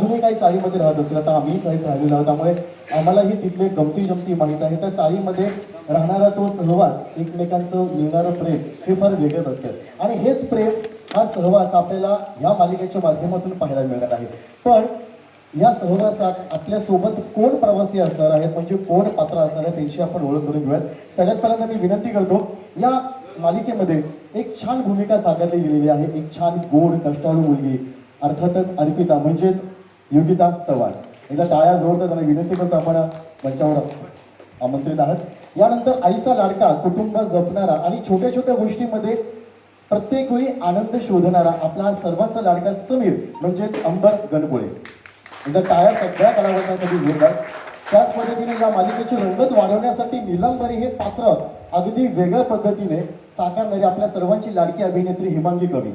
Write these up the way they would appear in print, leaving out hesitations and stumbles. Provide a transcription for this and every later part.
अजूनही काही चाळीमध्ये राहत असेल, आता आम्ही चाळीत राहिलेलो आहोत, त्यामुळे आम्हालाही तिथले गमती जमती माहीत आहे. त्या चाळीमध्ये राहणारा तो सहवास, एकमेकांचं मिळणारं प्रेम हे फार वेगळंच असतं आणि हेच प्रेम, हा सहवास आपल्याला ह्या मालिकेच्या माध्यमातून पाहायला मिळणार आहे. पण या सहवासात आपल्यासोबत कोण प्रवासी असणार आहेत, म्हणजे कोण पात्र असणार आहेत, त्यांची आपण ओळख करून घेऊयात. सगळ्यात पहिल्यांदा मी विनंती करतो, या मालिकेमध्ये एक छान भूमिका साकारली गेलेली आहे. एक छान गोड कष्टाळू मुलगी, अर्थातच अर्पिता म्हणजेच योगिता चव्हाण. एकदा टाळ्या जोडतात आणि विनंती करतो आपण मंचावर आमंत्रित आहात. यानंतर आईचा लाडका, कुटुंब जपणारा आणि छोट्या छोट्या गोष्टीमध्ये प्रत्येक वेळी आनंद शोधणारा आपला सर्वांचा लाडका समीर म्हणजेच अंबर गणपुळे. एकदा टाळ्या सगळ्या कलावंतांसाठी जोरदार. त्याच पद्धतीने या मालिकेची रंगत वाढवण्यासाठी नीलंबरी हे पात्र अगदी वेगळ्या पद्धतीने साकारणारी आपल्या सर्वांची लाडकी अभिनेत्री हिमांगी कवी.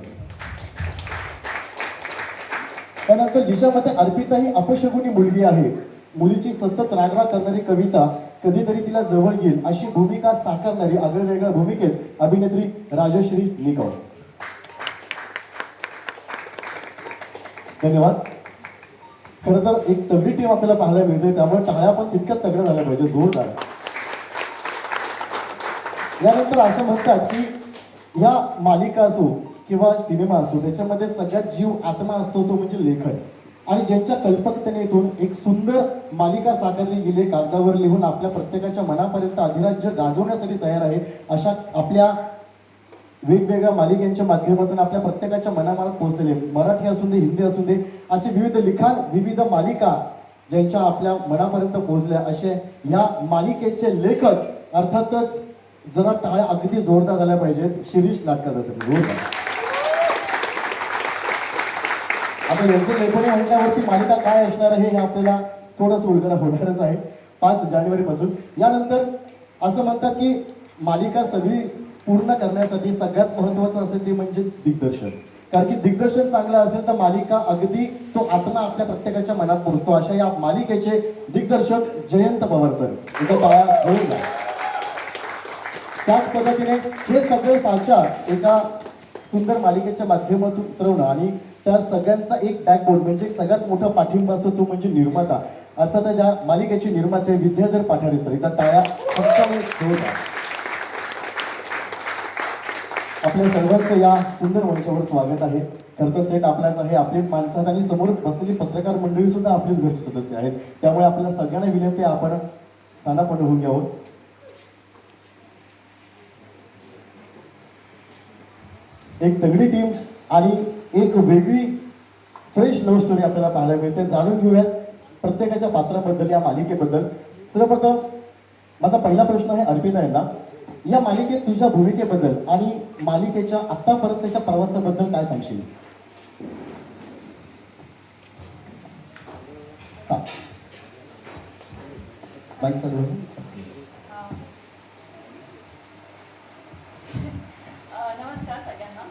त्यानंतर जिच्यामध्ये अर्पिता ही अपशकुनी मुलगी आहे, मुलीची सतत रागराग करणारी कविता, कधीतरी तिला जवळ घेईल अशी भूमिका साकारणारी आगळ्यावेगळ्या भूमिकेत अभिनेत्री राजश्री निकम. धन्यवाद. खरं तर एक तगडी टीम आपल्याला पाहायला मिळते, त्यामुळे टाळ्या पण तितक्याच तगड्या झाल्या पाहिजे, जोरदार. यानंतर असं म्हणतात की ह्या मालिका असो किंवा सिनेमा असो, त्याच्यामध्ये सगळ्यात जीव आत्मा असतो तो म्हणजे लेखन. आणि ज्यांच्या कल्पकतेतून एक सुंदर मालिका साकारली गेली, कागदावर लिहून आपल्या प्रत्येकाच्या मनापर्यंत अधिराज्य गाजवण्यासाठी तयार आहे, अशा आपल्या वेगवेगळ्या मालिकांच्या माध्यमातून आपल्या प्रत्येकाच्या मनामनात पोहोचलेले, मराठी असू दे, हिंदी असू दे, असे विविध लिखाण, विविध मालिका ज्यांच्या आपल्या मनापर्यंत पोहोचल्या, असे या मालिकेचे लेखक, अर्थातच जरा टाळ्या अगदी जोरदार झाल्या पाहिजेत शिरीष लाटकर जोरदार. आता यांचं लेखन म्हटल्यावरती मालिका काय असणार आहे हे आपल्याला थोडंसं उलगडा होणारच आहे 5 जानेवारीपासून. यानंतर असं म्हणतात की मालिका सगळी पूर्ण करण्यासाठी सगळ्यात महत्त्वाचं असेल ते म्हणजे दिग्दर्शन. कारण की दिग्दर्शन चांगलं असेल तर मालिका अगदी तो आत्मा आपल्या प्रत्येकाच्या मनात पोहोचतो. अशा या मालिकेचे दिग्दर्शक जयंत पवार सर, इथं टाळ्या जोरदार. त्याच पद्धतीने हे सगळे साचा एका सुंदर मालिकेच्या माध्यमातून उतरवणं आणि त्या सगळ्यांचा एक बॅकबोन म्हणजे सगळ्यात मोठा पाठिंबा असतो तो म्हणजे निर्माता, अर्थात या मालिकेचे निर्माते विद्याधर पाठारे सर, इथं टाळ्या जोरदार. आपल्या सर्वांचं या सुंदर मंचावर स्वागत आहे. खरं तर सेट आपल्याच आहे, आपलीच माणसं आहेत आणि समोर बसलेली पत्रकार मंडळी सुद्धा आपलीच घरचे सदस्य आहेत. त्यामुळे आपल्याला सगळ्यांना विनंती आहे आपण स्थानापन्न होऊन घ्यावं. एक तगडी टीम आणि एक वेगळी फ्रेश लव्ह स्टोरी आपल्याला पाहायला मिळते. जाणून घेऊयात प्रत्येकाच्या पात्राबद्दल, या मालिकेबद्दल. सर्वप्रथम माझा पहिला प्रश्न आहे अर्पिता यांना, या मालिकेत तुझ्या भूमिकेबद्दल आणि मालिकेच्या आतापर्यंतच्या प्रवासाबद्दल काय सांगशील? बाईक चालू आहे. नमस्कार सगळ्यांना.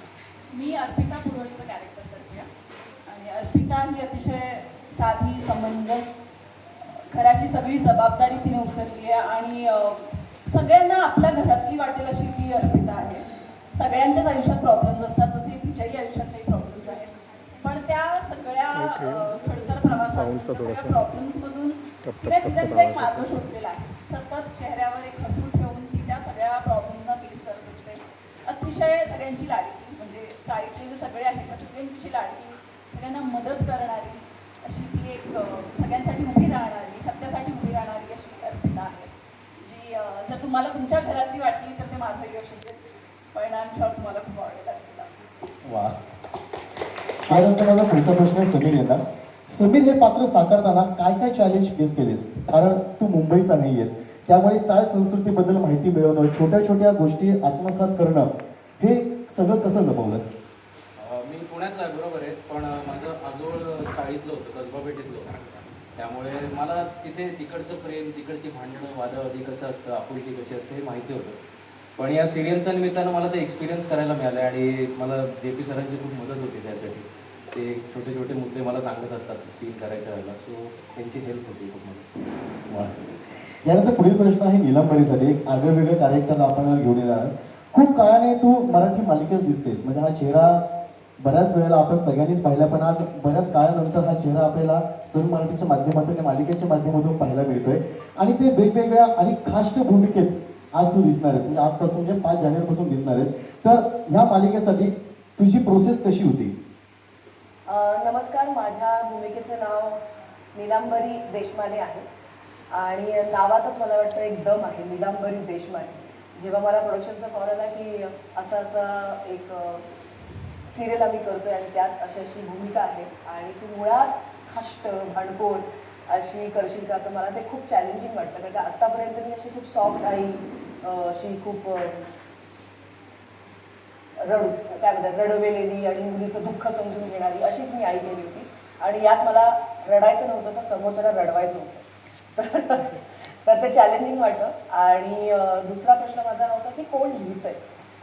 मी अर्पिता पुरोहितचं कॅरेक्टर करते आणि अर्पिता ही अतिशय साधी, समंजस, घराची सगळी जबाबदारी तिने उचलली आहे आणि सगळ्यांना आपल्या घरातली वाटेल अशी ती अर्पिता आहे. सगळ्यांच्याच आयुष्यात प्रॉब्लेम्स असतात, तसे तिच्याही आयुष्यात काही प्रॉब्लेम्स आहेत, पण त्या सगळ्या खडतर प्रवासात सगळ्या प्रॉब्लेम्समधून तिने तिचा एक मार्ग शोधलेला आहे. सतत चेहऱ्यावर एक हसू ठेवून ती त्या सगळ्या प्रॉब्लेम्सना फेस करत असते. अतिशय सगळ्यांची लाडकी, म्हणजे चाळीतले जे सगळे आहेत त्या सगळ्यांची लाडकी, सगळ्यांना मदत करणारी अशी ती एक सगळ्यांसाठी उभी राहणारी, सत्यासाठी उभी राहणारी अशी अर्पिता आहे, जी जर तुम्हाला तुमच्या घरातली वाटली तर ते माझं यश असेल. पण आय एम शुअर तुम्हाला खूप आवडेल अर्पिता. वा. यानंतर माझा पुढचा प्रश्न समीर यांना. समीर हे पात्र साकारताना काय काय चॅलेंज फेस केलेस? कारण तू मुंबईचा नाही आहेस, त्यामुळे चाळ संस्कृतीबद्दल माहिती मिळवणं, छोट्या छोट्या गोष्टी आत्मसात करणं, हे सगळं कसं जमवलंस? मी पुण्यातला आहे बरोबर आहे, पण माझं आजोळ चाळीतलं होतं, कसबा पेठेतलं होतं. त्यामुळे मला तिथे तिकडचं प्रेम, तिकडची भांडणं, वादावादी कसं असतं, आपुलकी कशी असते हे माहिती होतं. पण या सिरियलच्या निमित्तानं मला ते एक्सपिरियन्स करायला मिळालं आणि मला JP सरांची खूप मदत होती त्यासाठी. ते छोटे छोटे मुद्दे मला सांगत असतात सीन करायच्या वेळेला, सो त्यांची हेल्प होती खूप मदत. वा. यानंतर पुढील प्रश्न आहे नीलंबरीसाठी. एक आगळं वेगळं कॅरेक्टर आपण घेऊन येणार. खूप काळाने तू मराठी मालिकेत दिसतेस, म्हणजे हा चेहरा बऱ्याच वेळेला आपण सगळ्यांनीच पाहिला, पण आज बऱ्याच काळानंतर हा चेहरा आपल्याला सन मराठीच्या माध्यमातून या मालिकेच्या माध्यमातून पाहायला मिळतोय. आणि ते वेगवेगळ्या आणि खास भूमिकेत आज तू दिसणार आहेस, म्हणजे आजपासून म्हणजे 5 जानेवारीपासून दिसणार आहेस. तर ह्या मालिकेसाठी तुझी प्रोसेस कशी होती? नमस्कार, माझ्या भूमिकेचं नाव नीलांबरी देशमाने आहे आणि नावातच मला वाटतं एक दम आहे, नीलांबरी देशमाने. जेव्हा मला प्रोडक्शनचा कॉल आला की असा एक सिरियल आम्ही करतोय आणि त्यात अशी अशी भूमिका आहे आणि तू मुळात खाष्ट भांडकोट अशी करशील का, तर मला ते खूप चॅलेंजिंग वाटलं. कारण का आत्तापर्यंत मी अशी खूप सॉफ्ट आई, अशी खूप काय म्हणतात रडवेलेली आणि मुलीचं दुःख समजून घेणारी अशीच मी आई केली होती. आणि यात मला रडायचं नव्हतं तर समोरच्याला रडवायचं होतं. तर ते चॅलेंजिंग वाटलं. आणि दुसरा प्रश्न माझा होता की कोण लिहितंय,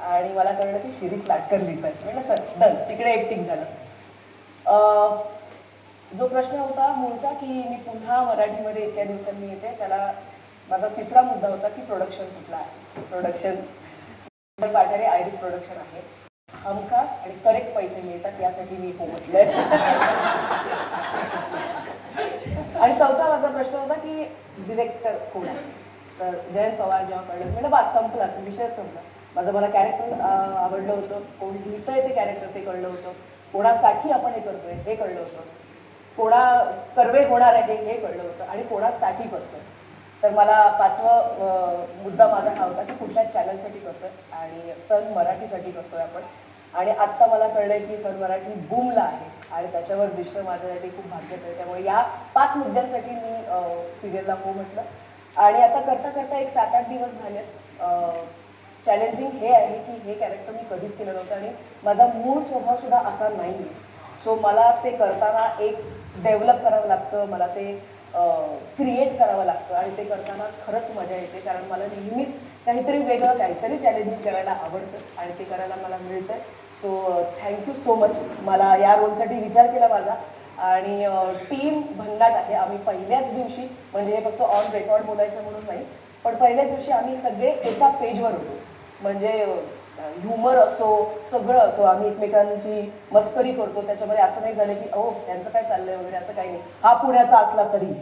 आणि मला कळलं की शिरीष लाटकर लिहितंय. म्हटलं चल डन, तिकडे एक टिक झालं. जो प्रश्न होता मूळचा की मी पुन्हा मराठीमध्ये इतक्या दिवसांनी येते, त्याला माझा तिसरा मुद्दा होता की प्रोडक्शन कुठला आहे. प्रोडक्शन पाठारे आयरिस प्रोडक्शन आहे. हमखास आणि करेक्ट पैसे मिळतात यासाठी मी हो म्हटलंय. आणि चौथा माझा प्रश्न होता की डिरेक्टर कोण आहे, तर जयंत पवार. जेव्हा कळलं म्हटलं बस संपलाच, विषय संपला. मला कॅरेक्टर आवडलं होतं, कोण लिहितंय ते कॅरेक्टर ते कळलं होतं, कोणासाठी आपण हे करतोय हे कळलं होतं, कोणा कर्वे होणार आहे हे कळलं होतं आणि कोणासाठी करतोय. तर मला 5वा मुद्दा माझा हा होता की कुठल्या चॅनलसाठी करतोय, आणि सन मराठीसाठी करतोय आपण. आणि आत्ता मला कळलंय की सन मराठी बूमला आहे आणि त्याच्यावर दिसणं माझ्यासाठी खूप भाग्याचं आहे. त्यामुळे या 5 मुद्द्यांसाठी मी सिरियलला हो म्हटलं. आणि आता करता करता एक 7-8 दिवस झालेत. चॅलेंजिंग हे आहे की हे कॅरेक्टर मी कधीच केलं नव्हतं आणि माझा मूळ स्वभावसुद्धा असा नाही आहे. सो मला ते करताना एक डेव्हलप करावं लागतं, मला ते क्रिएट करावं लागतं आणि ते करताना खरंच मजा येते. कारण मला नेहमीच काहीतरी वेगळं, काहीतरी चॅलेंजिंग करायला आवडतं आणि ते करायला मला मिळतं. So thank you so much. मला या रोलसाठी विचार केला माझा. आणि टीम भन्नाट आहे. आम्ही पहिल्याच दिवशी, म्हणजे हे फक्त ऑन रेकॉर्ड बोलायचं म्हणून नाही, पण पहिल्याच दिवशी आम्ही सगळे एका पेजवर होतो. म्हणजे ह्युमर असो, सगळं असो, आम्ही एकमेकांची मस्करी करतो. त्याच्यामध्ये असं नाही झालं की ओ त्यांचं काय चाललंय वगैरे, असं काही नाही. हा पुण्याचा असला तरी.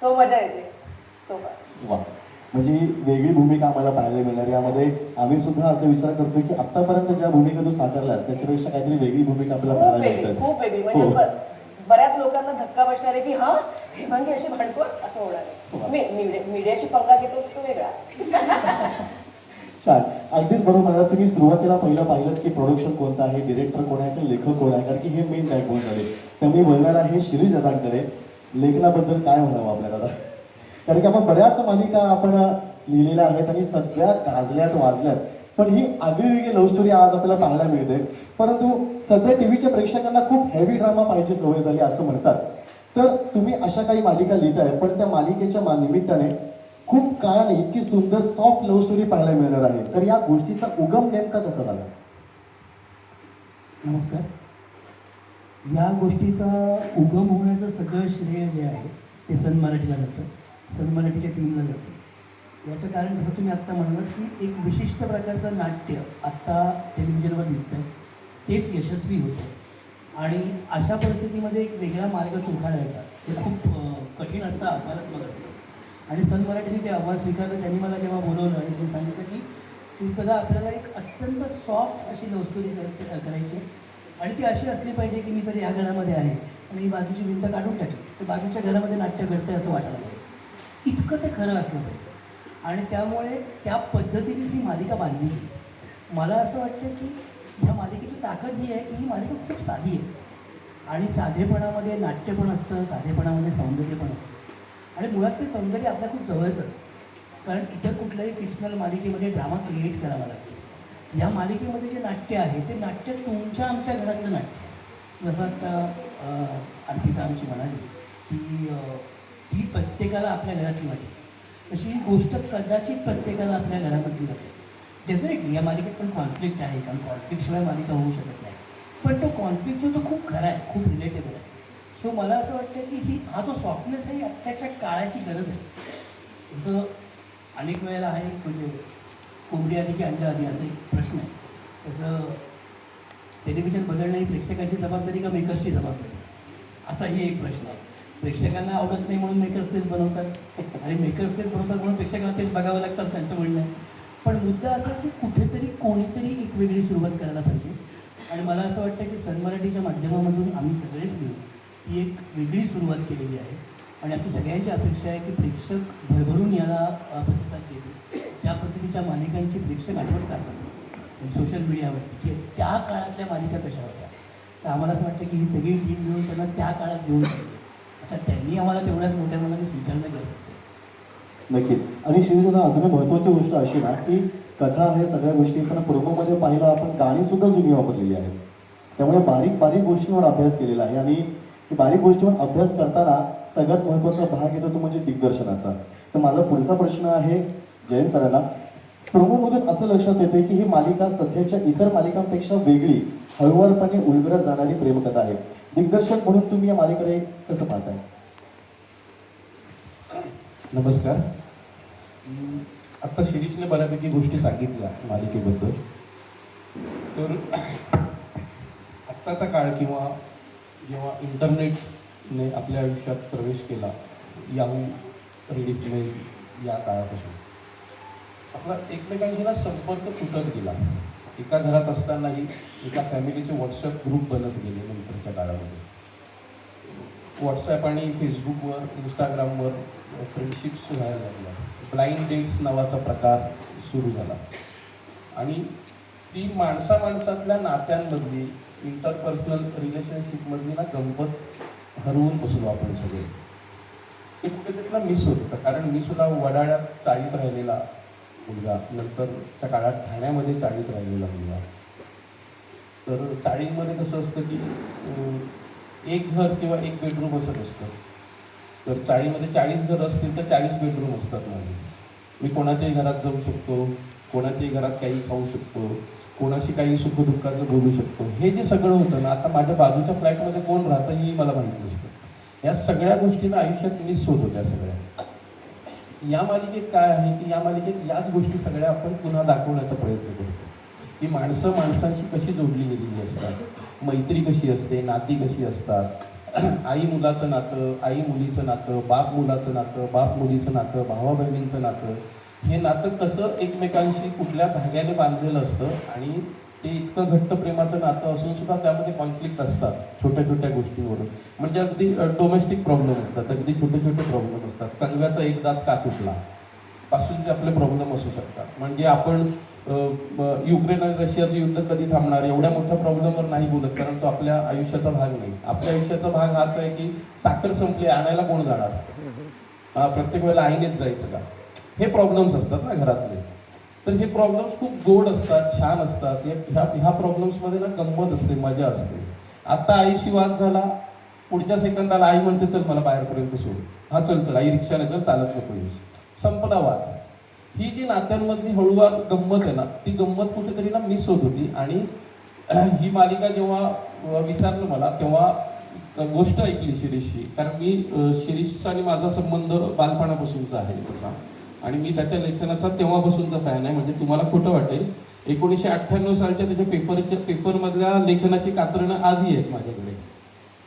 सो मजा येते. सो वा, म्हणजे वेगळी भूमिका आम्हाला पाहायला मिळणार. यामध्ये आम्ही सुद्धा असा विचार करतो की आतापर्यंत ज्या भूमिका तू साकारलास त्याच्यापेक्षा काहीतरी वेगळी भूमिका आपल्याला पाहायला मिळते. खूप वेगळी. म्हणजे बऱ्याच लोकांना धक्का बसणार आहे की हा हे भांडी अशी भांडकोट असं होणार आहे. मीडियाशी पंगा घेतो तो वेगळा. छान, अगदीच बरोबर म्हणाला तुम्ही. सुरुवातीला पहिलं पाहिलं की प्रोडक्शन कोणतं आहे, डिरेक्टर कोण आहे, की लेखक कोण आहे, कारण की हे मेन बॅकबोन झाले. तर मी बोलणार आहे शिरीष दादांकडे. लेखनाबद्दल काय म्हणावं आपल्याला दादा? कारण की आपण बऱ्याच मालिका आपण लिहिलेल्या आहेत आणि सगळ्या गाजल्यात वाजल्यात, पण ही आगळीवेगळी लव्ह स्टोरी आज आपल्याला पाहायला मिळते. परंतु सध्या टीव्हीच्या प्रेक्षकांना खूप हेवी ड्रामा पाहायची सवय झाली असं म्हणतात. तर तुम्ही अशा काही मालिका लिहिताय, पण त्या मालिकेच्या निमित्ताने खूप काळाने इतकी सुंदर सॉफ्ट लव्ह स्टोरी पाहायला मिळणार आहे. तर या गोष्टीचा उगम नेमका कसा झाला? नमस्कार. या गोष्टीचा उगम होण्याचं सगळं श्रेय जे आहे ते सन मराठीला जातं, सन मराठीच्या टीमला जातं. याचं कारण जसं तुम्ही आत्ता म्हणालात की एक विशिष्ट प्रकारचं नाट्य आत्ता टेलिव्हिजनवर दिसतंय, तेच यशस्वी होतं. आणि अशा परिस्थितीमध्ये एक वेगळा मार्ग चोखाळायचा हे खूप कठीण असतं, आव्हानात्मक असतं. आणि सन मराठीने ते आव्हान स्वीकारलं. त्यांनी मला जेव्हा बोलवलं आणि त्यांनी सांगितलं की श्रीदादा आपल्याला एक अत्यंत सॉफ्ट अशी लव्ह स्टोरी करायची आणि ती अशी असली पाहिजे की मी तर या घरामध्ये आहे आणि ही बाजूची भिंत काढून टाकली तर बाजूच्या घरामध्ये नाट्य घडतंय असं वाटायला पाहिजे. इतकं ते खरं असलं पाहिजे आणि त्यामुळे त्या पद्धतीनेच ही मालिका बांधली गेली. मला असं वाटतं की ह्या मालिकेची ताकद ही आहे की ही मालिका खूप साधी आहे आणि साधेपणामध्ये नाट्य पण असतं, साधेपणामध्ये सौंदर्य पण असतं. आणि मुळात ते सौंदर्य आपल्या खूप जवळच असतं, कारण इतर कुठल्याही फिक्शनल मालिकेमध्ये ड्रामा क्रिएट करावा लागतो. या मालिकेमध्ये जे नाट्य आहे ते नाट्य तुमच्या आमच्या घरातलं नाट्य आहे. जसं आता अर्पिता आमची म्हणाली की ती प्रत्येकाला आपल्या घरातली वाटेल, तशी ही गोष्ट कदाचित प्रत्येकाला आपल्या घरामधली वाटेल. डेफिनेटली या मालिकेत पण कॉन्फ्लिक्ट आहे, कारण कॉन्फ्लिक्टशिवाय मालिका होऊ शकत नाही. पण तो कॉन्फ्लिक्ट जो तो खूप खरा आहे, खूप रिलेटेबल आहे. सो मला असं वाटतं की हा जो सॉफ्टनेस आहे ही आत्ताच्या काळाची गरज आहे. जसं अनेक वेळेला आहे म्हणजे कोंबडी आधी की अंडा आधी असा एक प्रश्न आहे, तसं टेलिव्हिजन बदलणं ही प्रेक्षकांची जबाबदारी का मेकर्सची जबाबदारी, असाही एक प्रश्न आहे. प्रेक्षकांना आवडत नाही म्हणून मेकर्स तेच बनवतात आणि मेकर्स तेच बनवतात म्हणून प्रेक्षकांना तेच बघावं लागतं असं त्यांचं म्हणणं आहे. पण मुद्दा असा की कुठेतरी कोणीतरी एक वेगळी सुरुवात करायला पाहिजे आणि मला असं वाटतं की सन मराठीच्या माध्यमामधून आम्ही सगळेच मिळून ती एक वेगळी सुरुवात केलेली आहे आणि आमची सगळ्यांची अपेक्षा आहे की प्रेक्षक भरभरून याला प्रतिसाद देतील. ज्या पद्धतीच्या मालिकांची प्रेक्षक आठवण काढतात सोशल मीडियावरती की त्या काळातल्या मालिका कशा होत्या, तर आम्हाला असं वाटतं की ही सगळी टीम मिळून त्यांना त्या काळात घेऊन चालली. आता त्यांनी आम्हाला तेवढ्याच मोठ्या मनाने स्वीकारणं गरजेचं आहे. नक्कीच. आणि शिवसेना अजून एक महत्त्वाची गोष्ट अशी ना की कथा हे सगळ्या गोष्टी पण प्रोमोमध्ये पाहिलं आपण गाणी सुद्धा जुनी वापरलेली आहेत. त्यामुळे बारीक बारीक गोष्टींवर अभ्यास केलेला आहे आणि बारीक गोष्टींवर अभ्यास करताना सगळ्यात महत्त्वाचा भाग येतो तो म्हणजे दिग्दर्शनाचा. तर माझा पुढचा प्रश्न आहे जयंत सरांना. प्रोमोमधून असं लक्षात येते की ही मालिका सध्याच्या इतर मालिकांपेक्षा वेगळी, हळूवारपणे उलगडत जाणारी प्रेमकथा आहे. दिग्दर्शक म्हणून तुम्ही या मालिकेकडे कसं पाहताय? नमस्कार. आत्ता शिरीषने बऱ्यापैकी गोष्टी सांगितल्या मालिकेबद्दल. तर आत्ताचा काळ किंवा जेव्हा इंटरनेटने आपल्या आयुष्यात प्रवेश केला, याहू रेडिफमेल या काळापासून आपला एकमेकांशी ना संपर्क तुटत गेला. एका घरात असतानाही एका फॅमिलीचे व्हॉट्सअप ग्रुप बनत गेले. नंतरच्या काळामध्ये व्हॉट्सॲप आणि फेसबुकवर, इंस्टाग्रामवर फ्रेंडशिप्स व्हायला लागल्या. ब्लाइंड डेट्स नावाचा प्रकार सुरू झाला आणि ती माणसामाणसातल्या नात्यांमधली, इंटरपर्सनल रिलेशनशिपमधली ना गंमत हरवून बसलो आपण सगळे. ते कुठेतरी ना मिस होत होतं. कारण मी सुद्धा वडाळ्यात चाळीत राहिलेला मुलगा, नंतरच्या काळात ठाण्यामध्ये चाळीत राहिलेला मुलगा. तर चाळींमध्ये कसं असतं की एक घर किंवा एक बेडरूम असत असतं. तर चाळीमध्ये 40 घरं असतील तर 40 बेडरूम असतात माझे. मी कोणाच्याही घरात जाऊ शकतो, कोणाच्याही घरात काही खाऊ शकतो, कोणाशी काही सुखदुःखाचं बोलू शकतो. हे जे सगळं होतं ना, आता माझ्या बाजूच्या फ्लॅटमध्ये कोण राहतं हेही मला माहीत नसतं. या सगळ्या गोष्टींना आयुष्यात मिस होत होत्या सगळ्या. या मालिकेत काय आहे की या मालिकेत याच गोष्टी सगळ्या आपण पुन्हा दाखवण्याचा प्रयत्न करतो की माणसं माणसांशी कशी जोडली गेलेली असतात, मैत्री कशी असते, नाती कशी असतात, आई मुलाचं नातं, आई मुलीचं नातं, बाप मुलाचं नातं, बाप मुलीचं नातं, भावा बहिणींचं नातं, हे नातं कसं एकमेकांशी कुठल्या धाग्याने बांधलेलं असतं आणि ते इतकं घट्ट प्रेमाचं नातं असून सुद्धा त्यामध्ये कॉन्फ्लिक्ट असतात छोट्या छोट्या गोष्टींवरून. म्हणजे अगदी डोमेस्टिक प्रॉब्लेम असतात, अगदी छोटे छोटे प्रॉब्लेम असतात. कणव्याचा एक दात का तुटला पासूनचे आपले प्रॉब्लेम असू शकतात. म्हणजे आपण युक्रेन आणि रशियाचं युद्ध कधी थांबणार एवढ्या मोठ्या प्रॉब्लेमवर नाही बोलत, कारण तो आपल्या आयुष्याचा भाग नाही. आपल्या आयुष्याचा भाग हाच आहे की साखर संपली, आणायला कोण जाणार, प्रत्येक वेळेला आईनेच जायचं का, हे प्रॉब्लेम्स असतात ना घरातले. तर हे प्रॉब्लेम्स खूप गोड असतात, छान असतात. ह्या प्रॉब्लेम्समध्ये ना गंमत असते, मजा असते. आता आईशी वाद झाला, पुढच्या सेकंदाला आई म्हणते चल मला बाहेरपर्यंत सोड, हा चल चल आई रिक्षाने चल, चालत नको, संपला वाद. ही जी नात्यांमधली हळूवार गंमत आहे ना, ती गंमत कुठेतरी ना मिस होत होती. आणि ही मालिका जेव्हा विचारलं मला तेव्हा गोष्ट ऐकली शिरीषची. कारण मी शिरीषचा आणि माझा संबंध बालपणापासूनचा आहे तसा, आणि मी त्याच्या लेखनाचा तेव्हापासूनचा फॅन आहे. म्हणजे तुम्हाला खोटं वाटेल, 1998 सालच्या त्याच्या पेपरमधल्या लेखनाची कात्रणं आजही आहेत माझ्याकडे.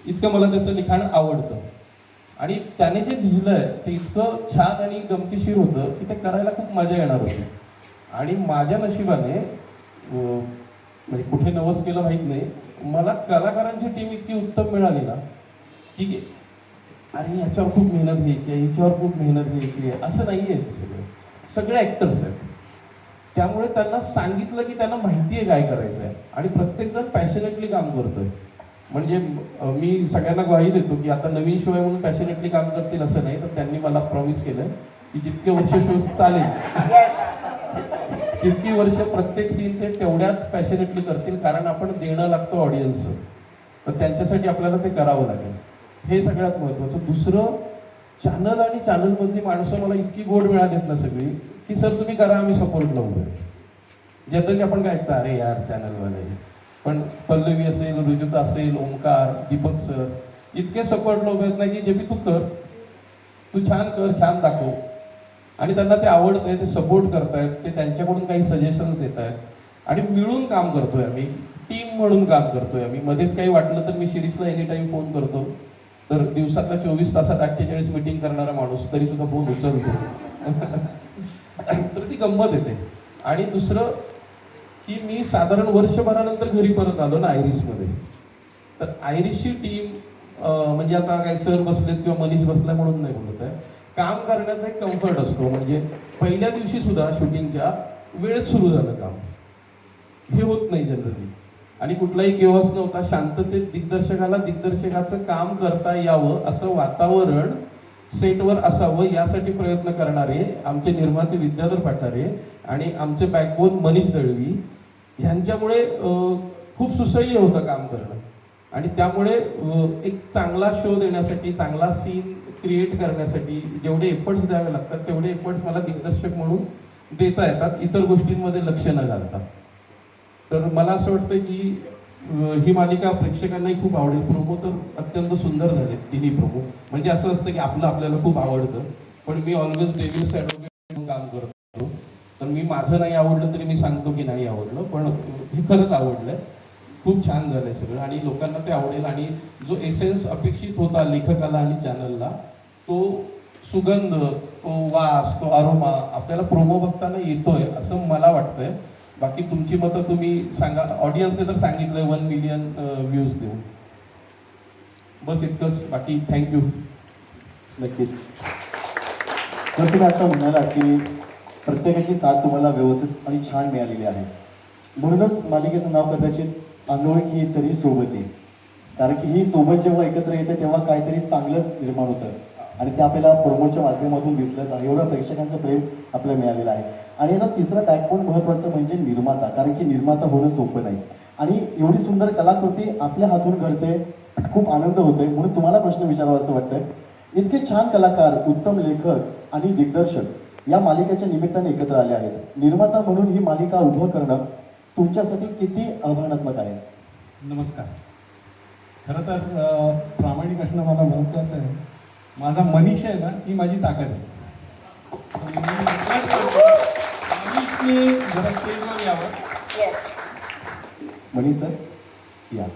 इतकं मला त्याचं लिखाण आवडतं. आणि त्याने जे लिहिलंय ते इतकं छान आणि गमतीशीर होतं की ते करायला खूप मजा येणार होती. आणि माझ्या नशिबाने म्हणजे कुठे नवस केलं माहीत नाही, मला कलाकारांची टीम इतकी उत्तम मिळाली ना की अरे ह्याच्यावर खूप मेहनत घ्यायची आहे, ह्याच्यावर खूप मेहनत घ्यायची आहे असं नाही आहे. ते सगळे ॲक्टर्स आहेत. त्यामुळे त्यांना सांगितलं की त्यांना माहिती आहे काय करायचं आहे आणि प्रत्येकजण पॅशनेटली काम करतोय. म्हणजे मी सगळ्यांना ग्वाही देतो की आता नवीन शो आहे म्हणून पॅशनेटली काम करतील असं नाही. तर त्यांनी मला प्रॉमिस केलं की जितके वर्ष शो चालेल तितकी वर्ष प्रत्येक सीन ते तेवढ्याच पॅशनेटली करतील, कारण आपण देणं लागतो ऑडियन्सचं. तर त्यांच्यासाठी आपल्याला ते करावं लागेल, हे सगळ्यात महत्त्वाचं. दुसरं, चॅनल आणि चॅनलमधली माणसं मला इतकी गोड मिळालीत ना सगळी की सर तुम्ही करा, आम्ही सपोर्टला उभे. जनरली आपण काय ऐकता, अरे यार चॅनलवाले, पण पल्लवी असेल, रुजुता असेल, ओंकार, दीपक सर इतके सपोर्टला उभे आहेत ना की जे बी तू कर, तू छान कर, छान दाखव. आणि त्यांना ते आवडत आहे, ते सपोर्ट करतायत, ते त्यांच्याकडून काही सजेशन्स देत आहेत आणि मिळून काम करतोय आम्ही. टीम म्हणून काम करतोय आम्ही. मध्येच काही वाटलं तर मी शिरीषला एनी टाइम फोन करतो. तर दिवसातल्या 24 तासात 48 मीटिंग करणारा माणूस तरी सुद्धा फोन उचलतो. तर ती गंमत येते. आणि दुसरं की मी साधारण वर्षभरानंतर घरी परत आलो ना आयरिशमध्ये. तर आयरिशची टीम म्हणजे आता काय सर बसलेत किंवा मनीष बसलाय म्हणून नाही बोलत आहे. काम करण्याचा एक कम्फर्ट असतो. म्हणजे पहिल्या दिवशी सुद्धा शूटिंगच्या वेळेत सुरू झालं काम. हे होत नाही जनरली. आणि कुठलाही केओस नव्हता. शांततेत दिग्दर्शकाला दिग्दर्शकाचं काम करता यावं असं वातावरण सेटवर असावं यासाठी प्रयत्न करणारे आमचे निर्माते विद्याधर पाठारे आणि आमचे बॅकबोन मनीष दळवी ह्यांच्यामुळे खूप सुसह्य होतं काम करणं. आणि त्यामुळे एक चांगला शो देण्यासाठी, चांगला सीन क्रिएट करण्यासाठी जेवढे एफर्ट्स द्यावे लागतात तेवढे एफर्ट्स मला दिग्दर्शक म्हणून देता येतात, इतर गोष्टींमध्ये लक्ष न घालता. तर मला असं वाटतं की ही मालिका प्रेक्षकांनाही खूप आवडेल. प्रोमो तर अत्यंत सुंदर झाले तिन्ही प्रोमो. म्हणजे असं असतं की आपल्याला खूप आवडतं, पण मी ऑलवेज डेव्हिल्स ॲडव्होकेट म्हणून काम करतो. तर मी माझं नाही आवडलं तरी मी सांगतो की नाही आवडलं, पण हे खरंच आवडलं. खूप छान झालंय सगळं आणि लोकांना ते आवडेल. आणि जो एसेन्स अपेक्षित होता लेखकाला आणि चॅनलला, तो सुगंध, तो वास, तो अरोमा आपल्याला प्रोमो बघताना येतोय असं मला वाटतंय. बाकी तुमची मतं तुम्ही सांगा. ऑडियन्सने तर सांगितलंय 1 मिलियन व्ह्यूज देऊन. बस इतकंच. बाकी थँक्यू. नक्कीच सर, तुम्ही आता म्हणाला की प्रत्येकाची साथ तुम्हाला व्यवस्थित आणि छान मिळालेली आहे. म्हणूनच मालिकेचं नाव कदाचित अनोळखी तरी सोबती. कारण की ही सोबत जेव्हा एकत्र येते तेव्हा काहीतरी चांगलंच निर्माण होतं आणि ते आपल्याला प्रोमोच्या माध्यमातून दिसलंच आहे. एवढं प्रेक्षकांचं प्रेम आपल्याला मिळालेलं आहे. आणि आता तिसरा बॅकबोन महत्त्वाचं म्हणजे निर्माता. कारण की निर्माता होणं सोपं नाही आणि एवढी सुंदर कलाकृती आपल्या हातून घडते, खूप आनंद होतोय. म्हणून तुम्हाला प्रश्न विचारावा असं वाटतंय. इतके छान कलाकार, उत्तम लेखक आणि दिग्दर्शक या मालिकेच्या निमित्ताने एकत्र आले आहेत. निर्माता म्हणून ही मालिका उभं करणं तुमच्यासाठी किती आव्हानात्मक आहे? नमस्कार. खरं तर प्रामाणिक असणं मला महत्त्वाचं आहे. माझा मनीष आहे ना, ही माझी ताकद आहे. मी रिक्वेस्ट करतो मनीषने जरा स्टेजवर यावं. येस. मनीष सर या.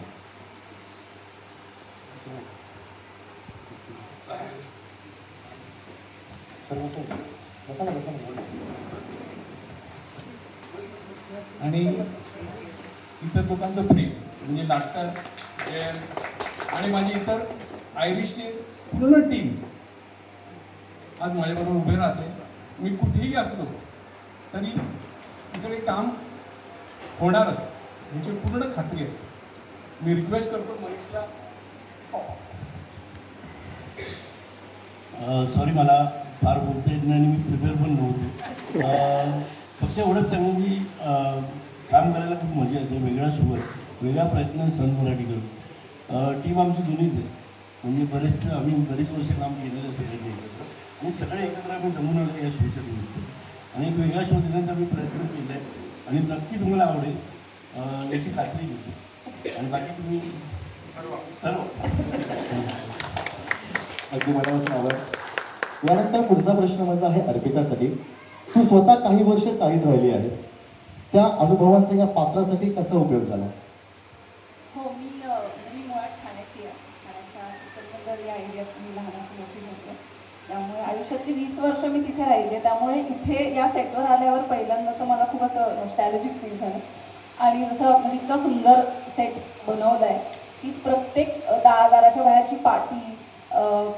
आणि इतर लोकांचं प्रेम म्हणजे नाटकात आणि माझी इतर आयरिशची पूर्ण टीम आज माझ्याबरोबर उभे राहते. मी कुठेही असलो तरी इकडे काम होणारच याची पूर्ण खात्री असते. मी रिक्वेस्ट करतो मनीषला. सॉरी, मला फार बोलता येत नाही आणि मी प्रिपेअर पण नव्हतो. फक्त एवढंच सांगून की काम करायला खूप मजा येते. वेगळा शो आहे, वेगळा प्रयत्न सन मराठी करून. टीम आमची जुनीच आहे. म्हणजे आम्ही बरीच वर्ष काम केलेलं आहे सगळ्यांनी एकत्र. आणि सगळे एकत्र आम्ही जमून आलो या शोच्या निमित्त आणि एक वेगळा शो देण्याचा आम्ही प्रयत्न केला आहे आणि नक्की तुम्हाला आवडेल याची खात्री देतो. आणि बाकी तुम्ही ठरवा. अगदी मनापासून आभार. यानंतर पुढचा प्रश्न माझा आहे अर्पितासाठी. तू स्वतः काही वर्ष चाळीत राहिली आहेस. त्या अनुभवांचा या पात्रासाठी कसा उपयोग झाला? हो, मी मुळात ठाण्याची आहे. ठाण्याच्या संबंध या एरियात मी लहानाची मोठी झाली. त्यामुळे आयुष्यातली 20 वर्ष मी तिथे राहिले. त्यामुळे इथे या सेटवर आल्यावर पहिल्यांदा तर मला खूप असं नॉस्टॅल्जिक फील झालं. आणि जसं म्हणजे इतका सुंदर सेट बनवलं आहे की प्रत्येक दाराच्या बाहेरची पाटी,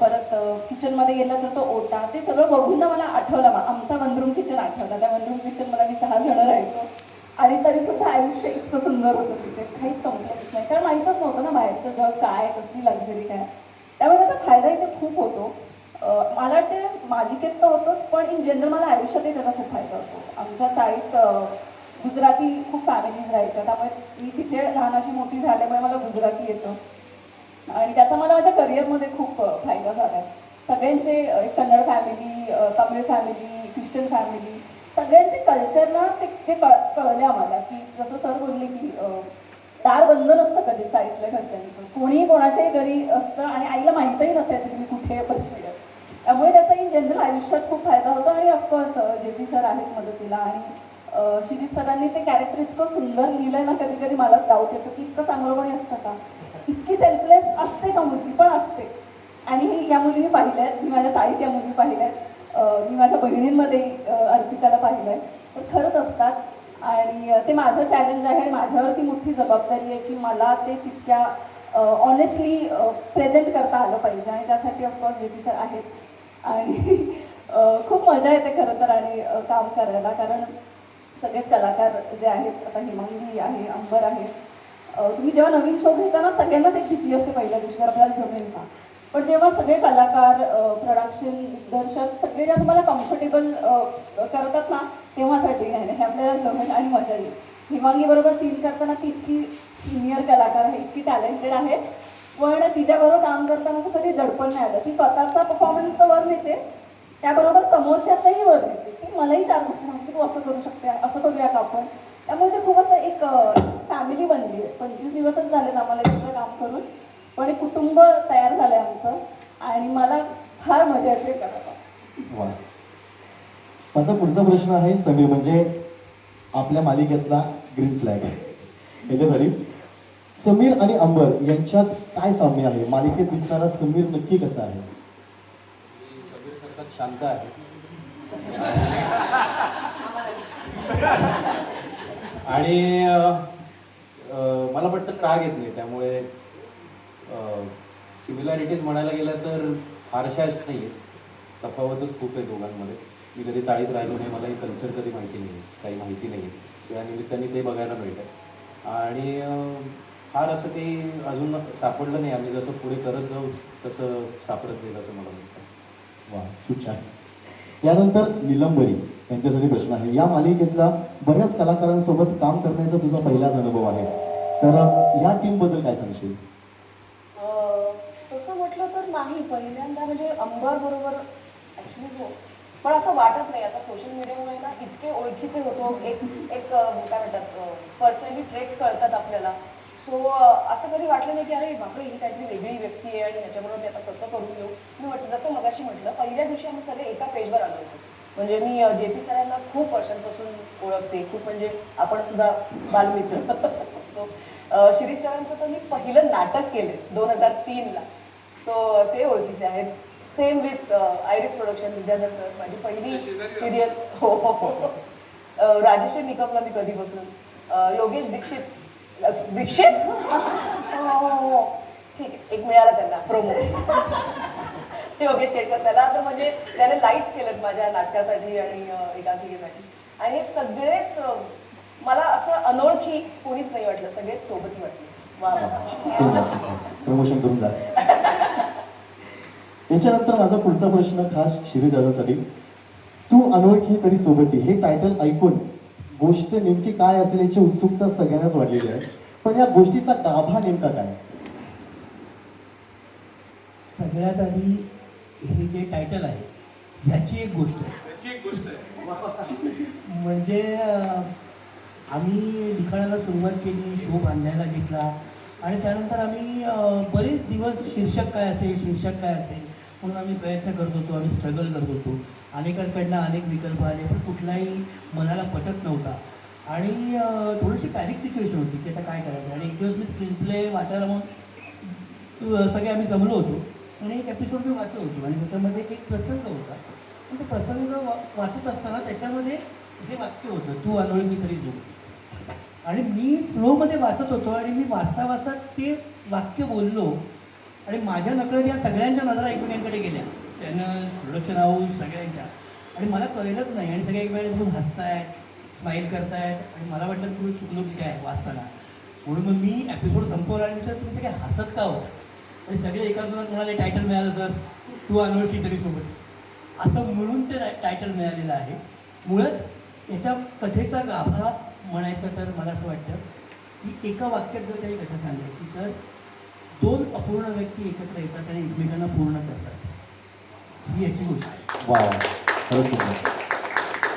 परत किचनमध्ये गेलं तर तो ओटा, ते सगळं बघून ना मला आठवलं आमचा वनरूम किचन आठवला. त्या वनरूम किचनमध्ये आम्ही 6 जण राहायचो आणि तरीसुद्धा आयुष्य इतकं सुंदर होतं तिथे. काहीच कंप्लेंट्स नाही, कारण माहीतच नव्हतं ना बाहेरचं जग काय, कसली लक्झरी काय. त्यामुळे त्याचा फायदा इथे खूप होतो. मला वाटते मालिकेत तर होतोच, पण इन जनरल मला आयुष्यातही त्याचा खूप फायदा होतो. आमच्या चाळीत गुजराती खूप फॅमिलीज राहायच्या, त्यामुळे मी तिथे लहानाची मोठी झाल्यामुळे मला गुजराती येतं आणि त्याचा मला माझ्या करिअरमध्ये खूप फायदा झाला आहे. सगळ्यांचे Kannada family, Tamil family, Christian family, सगळ्यांचे कल्चर ना ते कळले आम्हाला. की जसं सर बोलले की दार बंद नसतं कधी चाळीतल्या घरच्यांचं, कोणीही कोणाच्याही घरी असतं आणि आईला माहीतही नसायचं की मी कुठे बसली आहे. त्यामुळे त्याचा इन जनरल आयुष्यात खूप फायदा होतो. आणि ऑफकोर्स जे जी सर आहेत मदतीला आणि शिरीष सरांनी ते कॅरेक्टर इतकं सुंदर लिहिलंय ना, कधी कधी मलाच डाऊट येतो की इतकं चांगलं कोणी असतं का, इतकी सेल्फलेस असते का मुलगी, पण असते. आणि ही या मुली मी पाहिल्या आहेत, मी माझ्या चाळीत या मुली पाहिल्या आहेत, मी माझ्या बहिणींमध्ये अर्पिताला पाहिलं आहे. तर खरंच असतात. आणि ते माझं चॅलेंज आहे आणि माझ्यावरती मोठी जबाबदारी आहे की मला ते तितक्या ऑनेस्टली प्रेझेंट करता आलं पाहिजे. आणि त्यासाठी ऑफकोर्स जे पी सर आहेत. आणि खूप मजा येते खरं तर आणि काम करायला, कारण सगळेच कलाकार जे आहेत, आता हिमांगी आहे, अंबर आहे, तुम्ही जेव्हा नवीन शो घेता ना, सगळ्यांनाच एक भीती असते पहिल्या दिवशी आपल्याला जमेल का. पण जेव्हा सगळे कलाकार, प्रोडक्शन, दिग्दर्शक सगळे जेव्हा तुम्हाला कम्फर्टेबल करतात ना, तेव्हासाठी नाही हे आपल्याला जमेल आणि मजा येईल. हिमांगीबरोबर सीन करताना ती इतकी सिनियर कलाकार आहे, इतकी टॅलेंटेड आहे, पण तिच्याबरोबर काम करताना असं कधी दडपण नाही आलं. ती स्वतःचा परफॉर्मन्स तर वर नेते, त्याबरोबर समोरच्याचाही वर नेते. ती मलाही 4 गोष्टी म्हणते, तू असं करू शकते, असं करूया का आपण. त्यामुळे ते खूप असं एक फॅमिली बनली आहे. 25 दिवसच झालेत आम्हाला एकत्र काम करून, पण एक कुटुंब तयार झालं आहे आमचं आणि मला फार मजा येते करायला. वा. माझा पुढचा प्रश्न आहे समीर, म्हणजे आपल्या मालिकेतला ग्रीन फ्लॅग याच्यासाठी. समीर आणि अंबर यांच्यात काय साम्य आहे? मालिकेत दिसणारा समीर नक्की कसा आहे? समीर सरकार शांत आहे आणि मला पटकन राग येत नाही, त्यामुळे सिमिलॅरिटीज म्हणायला गेलं तर फारशा अशा नाही आहेत, तफावतच खूप आहे दोघांमध्ये. मी कधी चाळीत राहिलो नाही, मला हे कल्चर कधी माहिती नाही, काही माहिती नाही, त्या निमित्ताने ते बघायला मिळतं. आणि फार असं काही अजून सापडलं नाही. आम्ही जसं पुढे करत जाऊ तसं सापडत जाईल असं मला वाटतं. वा, खूप छान. यानंतर निलंबरी यांच्यासाठी प्रश्न आहे. या मालिकेतल्या बऱ्याच कलाकारांसोबत काम करण्याचा तुझा पहिलाच अनुभव आहे, तर या टीमबद्दल काय सांगशील? तसं म्हटलं तर नाही, पहिल्यांदा म्हणजे अंबर बरोबर ॲक्च्युली हो, पण असं वाटत नाही. आता सोशल मीडियामुळे ना इतके ओळखीचे होतो, एक एक काय म्हणतात, पर्सनॅलिटी ट्रेट्स कळतात आपल्याला. सो असं कधी वाटलं नाही की अरे बापरे ही काहीतरी वेगळी व्यक्ती आहे आणि ह्याच्याबरोबर मी आता कसं करून घेऊ. मी म्हटलं, जसं मगाशी म्हटलं, पहिल्या दिवशी आम्ही सगळे एका पेजवर आलो होतो. म्हणजे मी जे पी सरांना खूप वर्षांपासून ओळखते, खूप म्हणजे आपण सुद्धा बालमित्र. शिरीष सरांचं तर मी पहिलं नाटक केलं 2003ला. सो ते ओळखीचे आहेत. Same with iris production, Vidyadhar sir, माझी पहिली सिरियल. हो हो हो. राजेश्वर निकमला मी कधीपासून, योगेश दीक्षित हो ठीक आहे, एक मिळाला त्यांना प्रोमो. योगेश केळकर, त्याला तर म्हणजे त्याने लाईट्स केलेत माझ्या नाटकासाठी आणि एकांकिकेसाठी. आणि हे सगळेच मला असं अनोळखी कोणीच नाही वाटलं, सगळेच सोबती वाटले. वा वा, प्रमोशन करून जा. याच्यानंतर माझा पुढचा प्रश्न खास शिरीष दादासाठी. तू अनोळखी तरी सोबती हे टायटल ऐकून गोष्ट नेमकी काय असेल याची उत्सुकता सगळ्यांनाच वाढलेली आहे, पण या गोष्टीचा गाभा नेमका काय? सगळ्यात आधी हे जे टायटल आहे ह्याची एक गोष्ट आहे. म्हणजे आम्ही लिखाणाला सुरुवात केली, शो बांधायला घेतला आणि त्यानंतर आम्ही बरेच दिवस शीर्षक काय असेल म्हणून आम्ही प्रयत्न करत होतो, आम्ही स्ट्रगल करत होतो. अनेकांकडनं अनेक विकल्प आले, पण कुठलाही मनाला पटत नव्हता. आणि थोडीशी पॅनिक सिच्युएशन होती की आता काय करायचं. आणि एक दिवस मी स्क्रीन प्ले वाचायला म्हणून सगळे आम्ही जमलो होतो आणि एक एपिसोड मी वाचत होतो आणि त्याच्यामध्ये एक प्रसंग होता. पण तो प्रसंग वाचत असताना त्याच्यामध्ये हे वाक्य होतं, तू अनोळखी तरी सोबती. आणि मी फ्लोमध्ये वाचत होतो आणि मी वाचता ते वाक्य बोललो आणि माझ्या नकळत या सगळ्यांच्या नजरा एकमेकांकडे गेल्या, चॅनल्स, प्रोडक्शन हाऊस, सगळ्यांच्या. आणि मला कळलंच नाही आणि सगळे एकमेकांकडे बघून हसतायत, स्माईल करतायत. आणि मला वाटलं की चुकलो की काय वाचताना. म्हणून मग मी एपिसोड संपवला आणि विचार तुम्ही सगळे हसत का होता. आणि सगळे एकाच जोरात म्हणाले, टायटल मिळालं सर, तू अनोळखी तरी सोबती. असं म्हणून ते टायटल मिळालेलं आहे. मुळात याच्या कथेचा गाभा म्हणायचं तर मला असं वाटतं की एका वाक्यात जर काही कथा सांगायची तर 2 अपूर्ण व्यक्ती एकत्र येतात आणि एकमेकांना पूर्ण करतात, ही याची गोष्ट आहे. वा, खरंच सुंदर.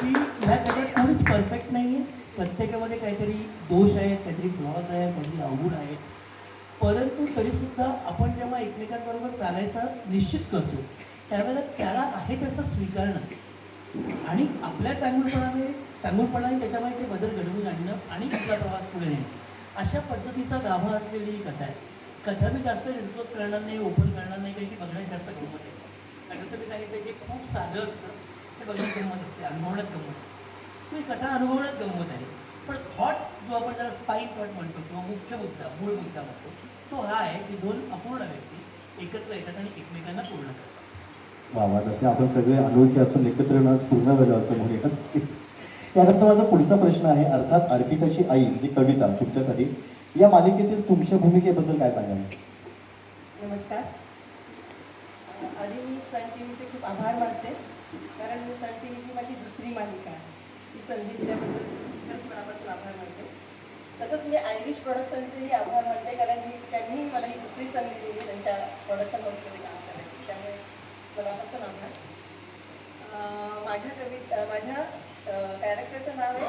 की ह्या जगात कोणीच परफेक्ट नाही आहे. प्रत्येकामध्ये काहीतरी दोष आहेत, काहीतरी फ्लॉज आहेत, काहीतरी अवगुण आहेत. परंतु तरीसुद्धा आपण जेव्हा एकमेकांबरोबर चालायचा निश्चित करतो त्यावेळेला त्याला आहे तसं स्वीकारणं आणि आपल्या चांगुलपणाने त्याच्यामध्ये ते बदल घडवून आणणं आणि आपला प्रवास पुढे नेणं अशा पद्धतीचा गाभा असलेली ही कथा आहे. कथा मी जास्त डिस्क्लोज करणार नाही, ओपन करणार नाही, कारण ती बघण्यात जास्त गंमत आहे. आणि जसं मी सांगितलं जे खूप साधं असतं ते बघण्यात गंमत असते, अनुभवण्यात गंमत असते. सो ही कथा अनुभवण्यात गंमत आहे. पण थॉट जो आपण त्याला स्पाईन थॉट म्हणतो किंवा मुख्य मुद्दा, मूळ मुद्दा म्हणतो, तो हा आहे की दोन अपूर्ण व्यक्ती एकत्र येतात आणि एकमेकांना पूर्ण करतात. वा वा, तसे आपण सगळे अनोळखी असून एकत्र येणं आज पूर्ण झालं असं म्हणूयात. यानंतर माझा पुढचा प्रश्न आहे, अर्थात अर्पिताची आई म्हणजे कविता तुमच्यासाठी या मालिकेतील तुमच्या भूमिकेबद्दल काय सांगाल? नमस्कार. आधी मी सन टी व्हीचे खूप आभार मानते, कारण सन टी व्हीची माझी दुसरी मालिका आहे. ही संधी दिल्याबद्दल खरंच मनापासून आभार मानते. तसंच मी आयरिश प्रोडक्शनचेही आभार मानते, कारण त्यांनी मला ही दुसरी संधी दिली त्यांच्या प्रोडक्शन हाऊसमध्ये काम करायची. त्यामुळे मनापासून आभार. माझ्या कॅरेक्टरचं नाव आहे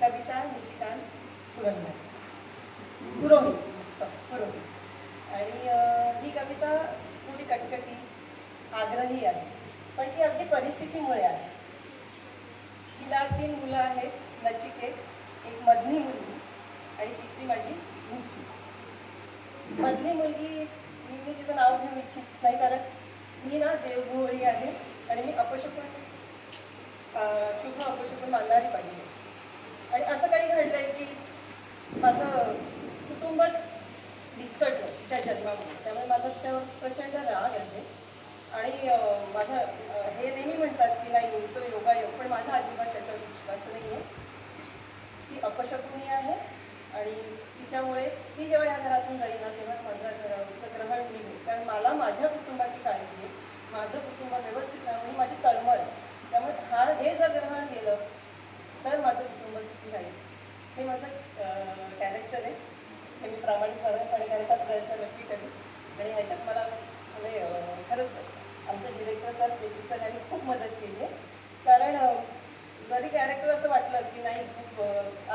कविता निशिकांत पुरोहित. आणि ही कविता थोडी कटकटी आग्रही आहे, पण ती अगदी परिस्थितीमुळे आहे. तिला 3 मुलं आहेत, नचिकेत, एक मधली मुलगी आणि तिसरी माझी मुलगी. मधली मुलगी मी तिचं नाव घेऊ इच्छित नाही, कारण मी ना देवभोळी आहे आणि मी शुभ अपशकुन मानणारी पाहिजे. आणि असं काही घडलंय की माझं कुटुंबच विस्कटलं तिच्या जन्मामुळे. त्यामुळे माझा तिच्यावर प्रचंड राग आहे. आणि हे नेहमी म्हणतात की नाही तो योगायोग, पण माझा अजिबात त्याच्यावर विश्वास नाही आहे. ती अपशकुनी आहे आणि तिच्यामुळे ती जेव्हा या घरातून जाईल ना तेव्हाच माझ्या घरावरचं ग्रहण निघेल. कारण मला माझ्या कुटुंबाची काळजी आहे, माझं कुटुंब व्यवस्थित राहणं ही माझी तळमळ आहे. त्यामुळे हे जर ग्रहण गेलं तर माझं कुटुंब सुखी राहील. हे माझं कॅरेक्टर आहे. हे मी प्रामाणिकपणे करायचा प्रयत्न नक्की करेन. आणि ह्याच्यात मला म्हणजे खरंच आमचे डिरेक्टर सर JP सर यांनी खूप मदत केली आहे. कारण जरी कॅरेक्टर असं वाटलं की नाही खूप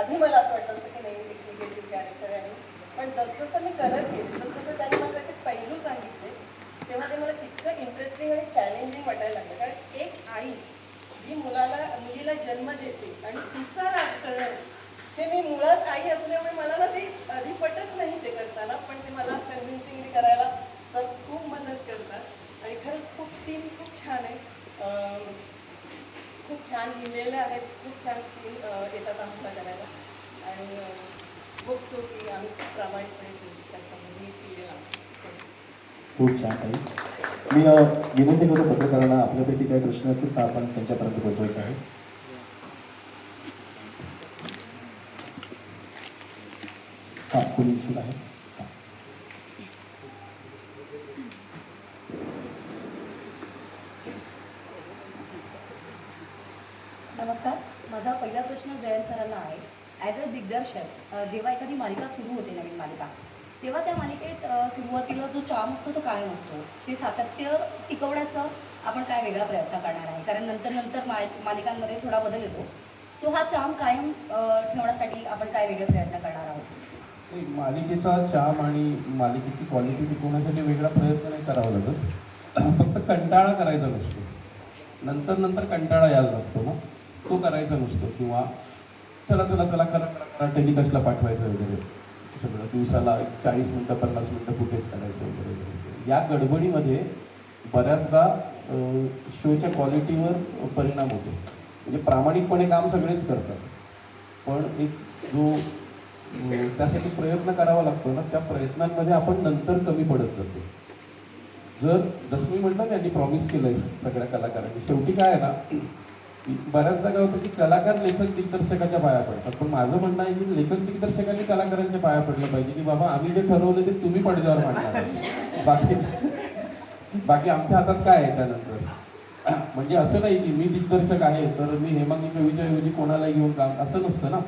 आधी मला असं वाटलं होतं की नाही एक निगेटिव्ह कॅरेक्टर आहे, पण जसजसं मी करत गेले तसं त्यांनी मला त्याचे पैलू सांगितले तेव्हा ते मला तितकं इंटरेस्टिंग आणि चॅलेंजिंग वाटायला लागलं. कारण एक आई जी मुलीला जन्म देते आणि तिचा राग करणं हे मी मुळात आई असल्यामुळे मला ना ते आधी पटत नाही ते करताना, पण ते मला कन्व्हिन्सिंगली करायला सर खूप मदत करतात. आणि खरंच टीम खूप छान आहे, खूप छान लिहिलेलं आहे, खूप छान सीन येतात आम्हाला करायला. आणि खूप सो की आम्ही खूप प्रामाणिकपणे त्याच्यासमोर सिरियल खूप छान काही. मी विनंती करतो पत्रकारांना आपल्यापैकी काही प्रश्न असेल तर आपण त्यांच्यापर्यंत पोहोचवायचे आहे. हां, कोणी इच्छुक आहे? नमस्कार. माझा पहिला प्रश्न जयंत सरांना आहे. ॲज अ दिग्दर्शक जेव्हा एखादी मालिका सुरू होते, नवीन मालिका, तेव्हा त्या मालिकेत सुरुवातीला जो चार्म असतो तो कायम असतो. ते सातत्य टिकवण्याचा आपण काय वेगळा प्रयत्न करणार आहे? कारण नंतर मालिकांमध्ये थोडा बदल येतो. सो हा चार्म कायम ठेवण्यासाठी आपण काय वेगळे प्रयत्न करणार आहोत? मालिकेचा चार्म आणि मालिकेची क्वालिटी टिकवण्यासाठी वेगळा प्रयत्न नाही करावा लागत. फक्त कंटाळा करायचा नसतो. नंतर कंटाळा यायला लागतो ना, तो करायचा नसतो. किंवा चला खरं टेलिकास्टला पाठवायचं वगैरे सगळं दिवसाला 40 मिनटं 50 मिनटं फुटेज काढायचं वगैरे. या गडबडीमध्ये बऱ्याचदा शोच्या क्वालिटीवर परिणाम होतो. म्हणजे प्रामाणिकपणे काम सगळेच करतात, पण एक जो त्यासाठी प्रयत्न करावा लागतो ना, त्या प्रयत्नांमध्ये आपण नंतर कमी पडत जातो. जसं मी म्हटलं ना, यांनी प्रॉमिस केलंय सगळ्या कलाकारांनी. शेवटी काय आहे ना, बऱ्याचदा काय होतं की कलाकार लेखक दिग्दर्शकाच्या पाया पडतात, पण माझं म्हणणं आहे की लेखक दिग्दर्शकांनी कलाकारांच्या पाया पडलं पाहिजे की बाबा आम्ही जे ठरवलं ते तुम्ही पडद्यावर मांडणार. बाकी आमच्या हातात काय आहे त्यानंतर. म्हणजे असं नाही की मी दिग्दर्शक आहे तर मी हेमांगी कवीच्या ऐवजी कोणाला घेऊन काम, असं नसतं ना.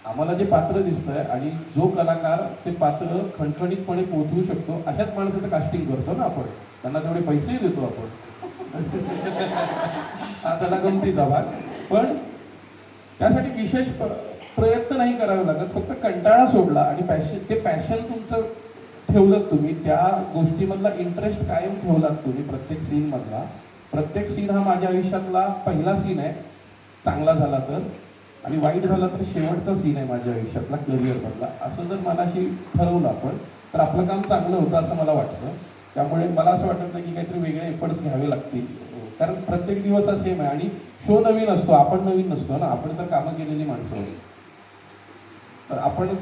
आम्हाला जे पात्र दिसतंय आणि जो कलाकार ते पात्र खणखणीतपणे पोहोचवू शकतो अशाच माणसाचं कास्टिंग करतो ना आपण. त्यांना तेवढे पैसेही देतो आपण. हा त्याला गमतीचा भाग. पण त्यासाठी विशेष प्रयत्न नाही करावे लागत. फक्त कंटाळा सोडला आणि पॅशन तुमचं ठेवलं, तुम्ही त्या गोष्टीमधला इंटरेस्ट कायम ठेवलात तुम्ही प्रत्येक सीनमधला, प्रत्येक सीन हा माझ्या आयुष्यातला पहिला सीन आहे, चांगला झाला तर, आणि वाईट झाला तर शेवटचा सीन आहे माझ्या आयुष्यातला, करिअरमधला. असं जर मनाशी ठरवलं आपण तर आपलं काम चांगलं होतं असं मला वाटतं. त्यामुळे मला असं वाटत नाही की काहीतरी वेगळे एफर्ट्स घ्यावे लागतील, कारण प्रत्येक दिवस हा सेम आहे आणि शो नवीन असतो, आपण नवीन नसतो ना, आपण तर कामं केलेली माणसं आहोत. तर आपण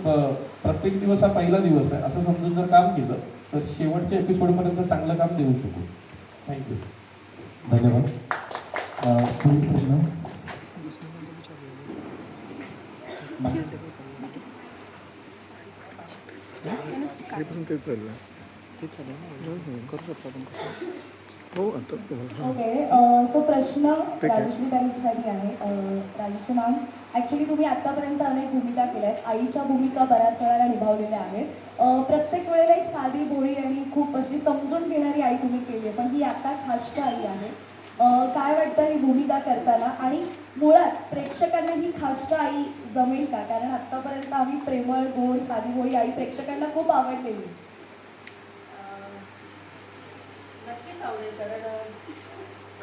प्रत्येक दिवस हा पहिला दिवस आहे असं समजून जर काम केलं तर शेवटच्या एपिसोडपर्यंत चांगलं काम देऊ शकू. थँक्यू. धन्यवाद. पुढील प्रश्न. ओके, सो प्रश्न राजश्री ताईंसाठी आहे. राजश्री मॅम, ॲक्च्युली तुम्ही आत्तापर्यंत अनेक भूमिका केल्या आहेत, आईच्या भूमिका बऱ्याच वेळेला निभावलेल्या आहेत. प्रत्येक वेळेला एक साधी भोळी आणि खूप अशी समजून घेणारी आई तुम्ही केली आहे, पण ही आता खाष्ट आई आहे. काय वाटतं ही भूमिका करताना, आणि मुळात प्रेक्षकांना ही खाष्ट आई जमेल का? कारण आत्तापर्यंत आम्ही प्रेमळ, गोड, साधी भोळी आई प्रेक्षकांना खूप आवडलेली. नक्कीच आवडेल, कारण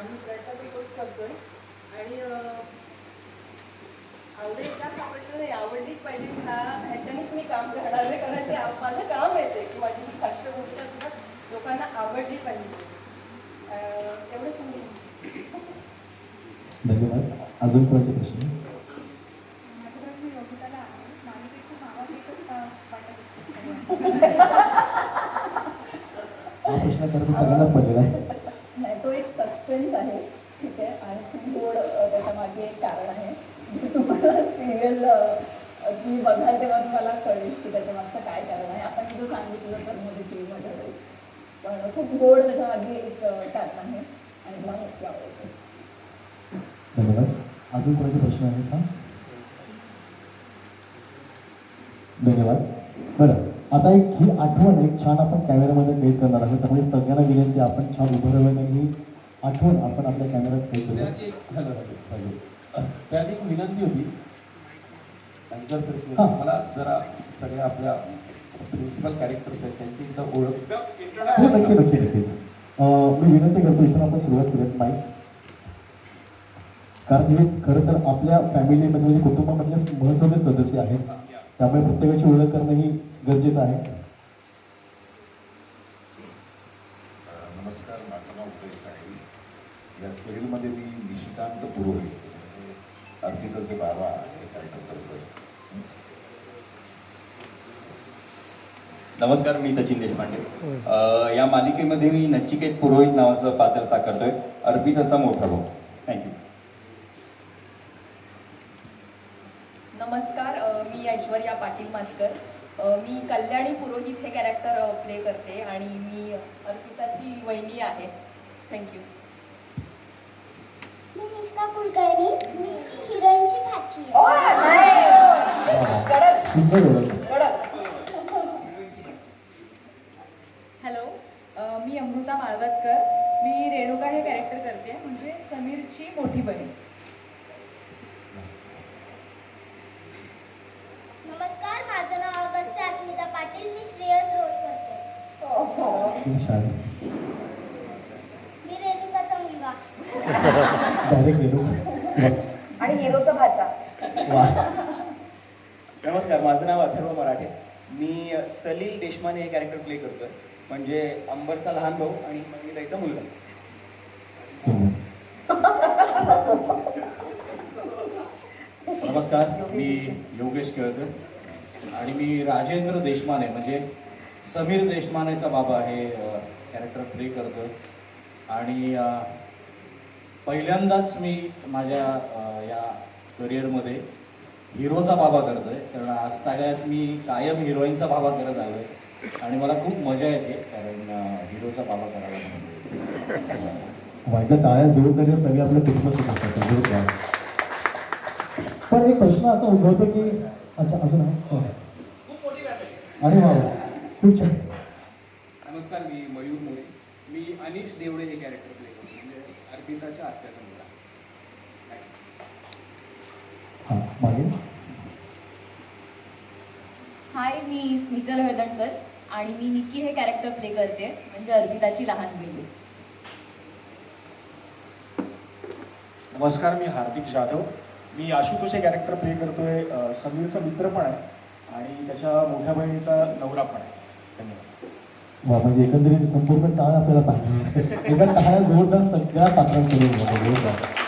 आम्ही प्रयत्न तोच करतोय. आणि आवडेल का हा प्रश्न नाही, आवडलीच पाहिजे ह्याच्यानेच मी काम करणार आहे, कारण ते माझं काम आहे ते, की माझी ही खाष्ट भूमिका सुद्धा लोकांना आवडली पाहिजे. तेवढंच मी. धन्यवाद. अजून कोणाचे प्रश्न? माझा प्रश्न योगिताला आहे. मालिकेत खूप आवाज येतच का वाटत असतो सगळ्यांना? हा प्रश्न खरं तर सगळ्यांनाच पडलेला आहे. नाही, तो एक सस्पेन्स आहे, ठीक आहे, आणि खूप गोड त्याच्यामागे एक कारण आहे. तुम्हाला सिरियल तुम्ही बघाल तेव्हा तुम्हाला कळेल की त्याच्यामागचं काय कारण आहे. आता मी जो सांगितलं तर मध्ये टीव्हीमध्ये, पण खूप गोड त्याच्यामागे एक कारण आहे आणि मला नक्की आवडते. धन्यवाद. अजून कोणाचे प्रश्न आहेत का? धन्यवाद. बरं, आता एक ही आठवण एक छान आपण कॅमेऱ्यामध्ये कैद करणार आहोत, त्यामुळे सगळ्यांना विनंती आपण छान उभं राहून ही आठवण आपण आपल्या कॅमेऱ्यात कैद करूया. त्यात एक विनंती होती अँकर सर, हां. मला जरा सगळ्या आपल्या प्रिन्सिपल कॅरेक्टर्स आहेत त्यांची एकदा ओळख. हो, नक्की नक्की नक्कीच. मी विनंती करतो, इथून आपण सुरुवात करूयात माईक, कारण हे खरं तर आपल्या फॅमिलीमध्ये म्हणजे कुटुंबामधले महत्त्वाचे सदस्य आहेत, त्यामुळे प्रत्येकाची ओळख करणं ही गरजेचं आहे. नमस्कार, माझं नाव उदय साहेब. या सिरियलमध्ये मी निशिकांत पुरोहित म्हणजे अर्पिताचे बाबा हे कॅरेक्टर करतोय. नमस्कार, मी सचिन देशपांडे. या मालिकेमध्ये मी नचिकेत पुरोहित नावाचं पात्र साकारतोय, अर्पिताचा मोठा भाऊ. थँक्यू. नमस्कार, मी ऐश्वर्या पाटील माचकर. मी कल्याणी पुरोहित हे कॅरेक्टर प्ले करते आणि मी अर्पिताची वहिनी आहे. थँक्यू. मी निष्का कुलकर्णी, मी हिरोईनची भाची आहे. सुंदर ओळख. हॅलो, मी अमृता माळवतकर. मी रेणुका हे कॅरेक्टर करते, म्हणजे समीरची मोठी बहीण. नमस्कार, माझं नाव अगस्त्या अस्मिता पाटील, मी श्रेयस रोल करते. खूप छान. मी रेणुकाचा मुलगा. डायरेक्ट रेणू आणि हिरोचा भाचा. नमस्कार, माझं नाव अथर्व मराठे. मी सलील देशमाने हे कॅरेक्टर प्ले करतोय, म्हणजे अंबरचा लहान भाऊ आणि मंगीताईचा मुलगा. नमस्कार, मी योगेश केळकर आणि मी राजेंद्र देशमाने म्हणजे समीर देशमानेचा बाबा हे कॅरेक्टर प्ले करतोय. आणि पहिल्यांदाच मी माझ्या या करिअरमध्ये हिरोचा बाबा करतोय, कारण आजतागायत मी कायम हिरोईनचा बाबा करत आलो आहे आणि मला खूप मजा येते, कारण हिरोचा बाबा करायला मिळतो. वाईट टाळ्या जोरदार सगळे आपल्या कुटुंब सदस्य जोरदार. पण एक प्रश्न असा उद्भवतो की अच्छा अजून आहे. अरे वा, खूप छान. नमस्कार, मी मयूर मोरे. मी अनिश देवडे हे कॅरेक्टर प्ले करतो, म्हणजे अर्पिताच्या आत्याचा मुलगा. हां, मागे. हाय, मी स्मितल हळदणकर आणि मी निकी हे कॅरेक्टर प्ले करते, म्हणजे अर्पिताची लहान बहीण. नमस्कार, मी हार्दिक जाधव. मी आशुतोष हे कॅरेक्टर प्ले करतोय. समीरचा मित्र पण आहे आणि त्याच्या मोठ्या बहिणीचा नवरा पण आहे. धन्यवाद. वा, म्हणजे एकंदरीत संपूर्ण चाळ आपल्याला पाहिजे. एका टाळ्या जोरदार सगळ्या पात्रांसोबत